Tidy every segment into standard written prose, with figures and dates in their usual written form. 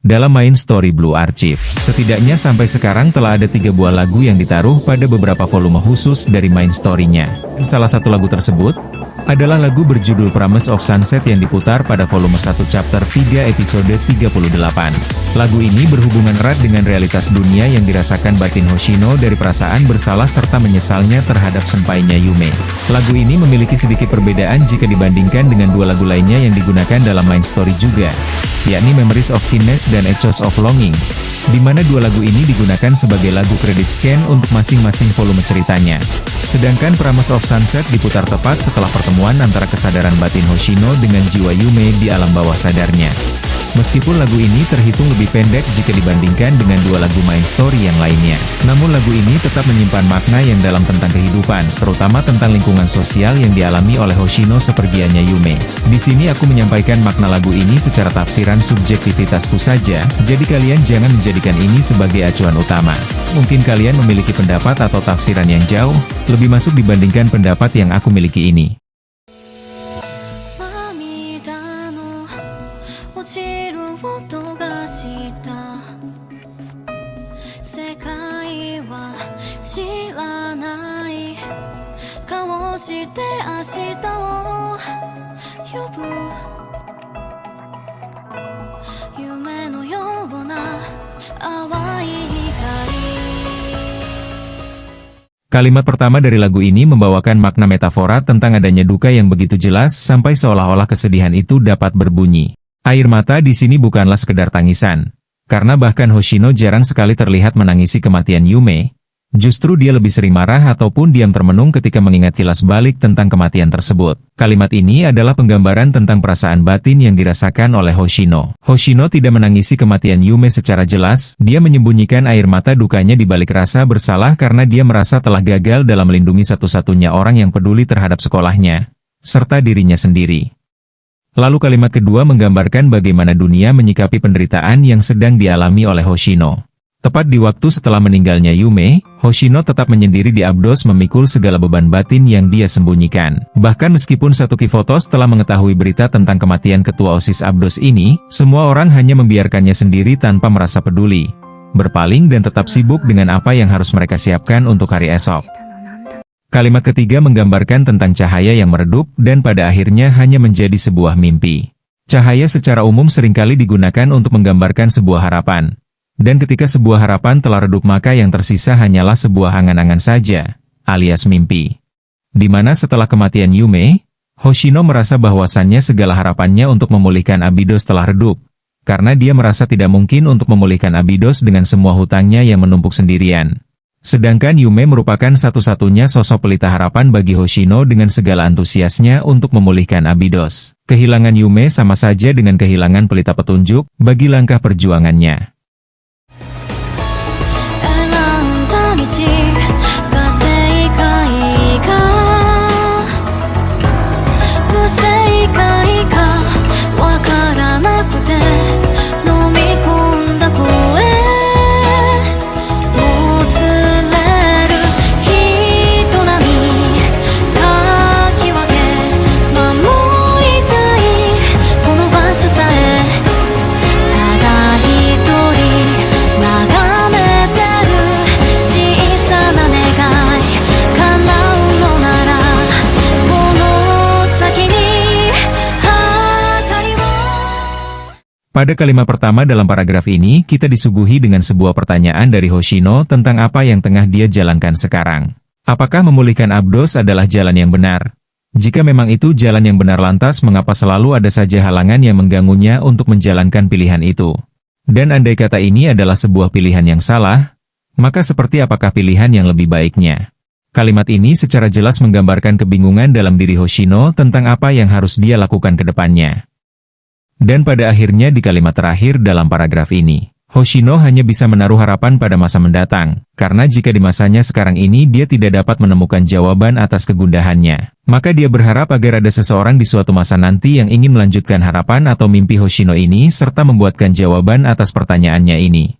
dalam main story Blue Archive. Setidaknya sampai sekarang telah ada 3 buah lagu yang ditaruh pada beberapa volume khusus dari main story-nya. Salah satu lagu tersebut adalah lagu berjudul Promise of Sunset yang diputar pada volume 1 chapter 3 episode 38. Lagu ini berhubungan erat dengan realitas dunia yang dirasakan batin Hoshino dari perasaan bersalah serta menyesalnya terhadap sempainya Yume. Lagu ini memiliki sedikit perbedaan jika dibandingkan dengan 2 lagu lainnya yang digunakan dalam main story juga, yakni Memories of Kindness dan Echoes of Longing, di mana 2 lagu ini digunakan sebagai lagu kredit scan untuk masing-masing volume ceritanya. Sedangkan Promise of Sunset diputar tepat setelah pertemuan antara kesadaran batin Hoshino dengan jiwa Yume di alam bawah sadarnya. Meskipun lagu ini terhitung lebih pendek jika dibandingkan dengan 2 lagu main story yang lainnya, namun lagu ini tetap menyimpan makna yang dalam tentang kehidupan, terutama tentang lingkungan sosial yang dialami oleh Hoshino sepergiannya Yume. Di sini aku menyampaikan makna lagu ini secara tafsiran subjektivitasku saja, jadi kalian jangan menjadikan ini sebagai acuan utama. Mungkin kalian memiliki pendapat atau tafsiran yang jauh lebih masuk dibandingkan pendapat yang aku miliki ini. Kalimat pertama dari lagu ini membawakan makna metafora tentang adanya duka yang begitu jelas sampai seolah-olah kesedihan itu dapat berbunyi. Air mata di sini bukanlah sekedar tangisan, karena bahkan Hoshino jarang sekali terlihat menangisi kematian Yume. Justru dia lebih sering marah ataupun diam termenung ketika mengingat kilas balik tentang kematian tersebut. Kalimat ini adalah penggambaran tentang perasaan batin yang dirasakan oleh Hoshino. Hoshino tidak menangisi kematian Yume secara jelas, dia menyembunyikan air mata dukanya di balik rasa bersalah karena dia merasa telah gagal dalam melindungi satu-satunya orang yang peduli terhadap sekolahnya, serta dirinya sendiri. Lalu kalimat kedua menggambarkan bagaimana dunia menyikapi penderitaan yang sedang dialami oleh Hoshino. Tepat di waktu setelah meninggalnya Yume, Hoshino tetap menyendiri di Abdos memikul segala beban batin yang dia sembunyikan. Bahkan meskipun Satoki Photos telah mengetahui berita tentang kematian ketua OSIS Abdos ini, semua orang hanya membiarkannya sendiri tanpa merasa peduli, berpaling dan tetap sibuk dengan apa yang harus mereka siapkan untuk hari esok. Kalimat ketiga menggambarkan tentang cahaya yang meredup dan pada akhirnya hanya menjadi sebuah mimpi. Cahaya secara umum seringkali digunakan untuk menggambarkan sebuah harapan. Dan ketika sebuah harapan telah redup maka yang tersisa hanyalah sebuah angan-angan saja, alias mimpi. Di mana setelah kematian Yume, Hoshino merasa bahwasannya segala harapannya untuk memulihkan Abydos telah redup, karena dia merasa tidak mungkin untuk memulihkan Abydos dengan semua hutangnya yang menumpuk sendirian. Sedangkan Yume merupakan satu-satunya sosok pelita harapan bagi Hoshino dengan segala antusiasnya untuk memulihkan Abydos. Kehilangan Yume sama saja dengan kehilangan pelita petunjuk bagi langkah perjuangannya. Pada kalimat pertama dalam paragraf ini, kita disuguhi dengan sebuah pertanyaan dari Hoshino tentang apa yang tengah dia jalankan sekarang. Apakah memulihkan Abdos adalah jalan yang benar? Jika memang itu jalan yang benar lantas mengapa selalu ada saja halangan yang mengganggunya untuk menjalankan pilihan itu? Dan andai kata ini adalah sebuah pilihan yang salah, maka seperti apakah pilihan yang lebih baiknya? Kalimat ini secara jelas menggambarkan kebingungan dalam diri Hoshino tentang apa yang harus dia lakukan ke depannya. Dan pada akhirnya di kalimat terakhir dalam paragraf ini, Hoshino hanya bisa menaruh harapan pada masa mendatang, karena jika di masanya sekarang ini dia tidak dapat menemukan jawaban atas kegundahannya, maka dia berharap agar ada seseorang di suatu masa nanti yang ingin melanjutkan harapan atau mimpi Hoshino ini serta membuatkan jawaban atas pertanyaannya ini.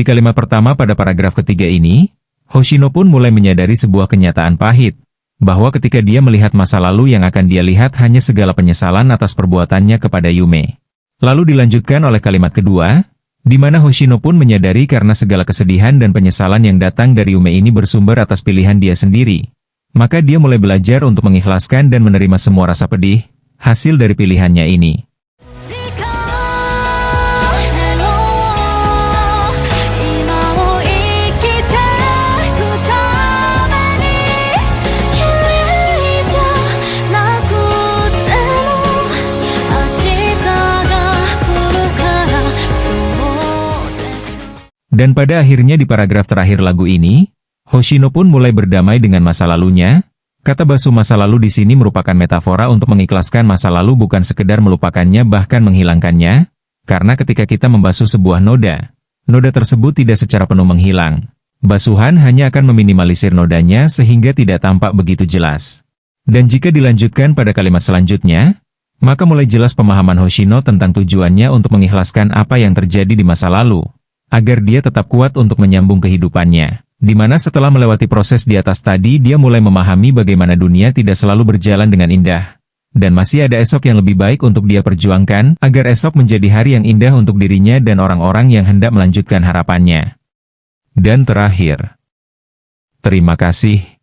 Di kalimat pertama pada paragraf ketiga ini, Hoshino pun mulai menyadari sebuah kenyataan pahit, bahwa ketika dia melihat masa lalu yang akan dia lihat hanya segala penyesalan atas perbuatannya kepada Yume. Lalu dilanjutkan oleh kalimat kedua, di mana Hoshino pun menyadari karena segala kesedihan dan penyesalan yang datang dari Yume ini bersumber atas pilihan dia sendiri. Maka dia mulai belajar untuk mengikhlaskan dan menerima semua rasa pedih, hasil dari pilihannya ini. Dan pada akhirnya di paragraf terakhir lagu ini, Hoshino pun mulai berdamai dengan masa lalunya. Kata basuh masa lalu di sini merupakan metafora untuk mengikhlaskan masa lalu, bukan sekedar melupakannya bahkan menghilangkannya, karena ketika kita membasuh sebuah noda, noda tersebut tidak secara penuh menghilang. Basuhan hanya akan meminimalisir nodanya sehingga tidak tampak begitu jelas. Dan jika dilanjutkan pada kalimat selanjutnya, maka mulai jelas pemahaman Hoshino tentang tujuannya untuk mengikhlaskan apa yang terjadi di masa lalu, agar dia tetap kuat untuk menyambung kehidupannya. Di mana setelah melewati proses di atas tadi, dia mulai memahami bagaimana dunia tidak selalu berjalan dengan indah. Dan masih ada esok yang lebih baik untuk dia perjuangkan, agar esok menjadi hari yang indah untuk dirinya dan orang-orang yang hendak melanjutkan harapannya. Dan terakhir, terima kasih.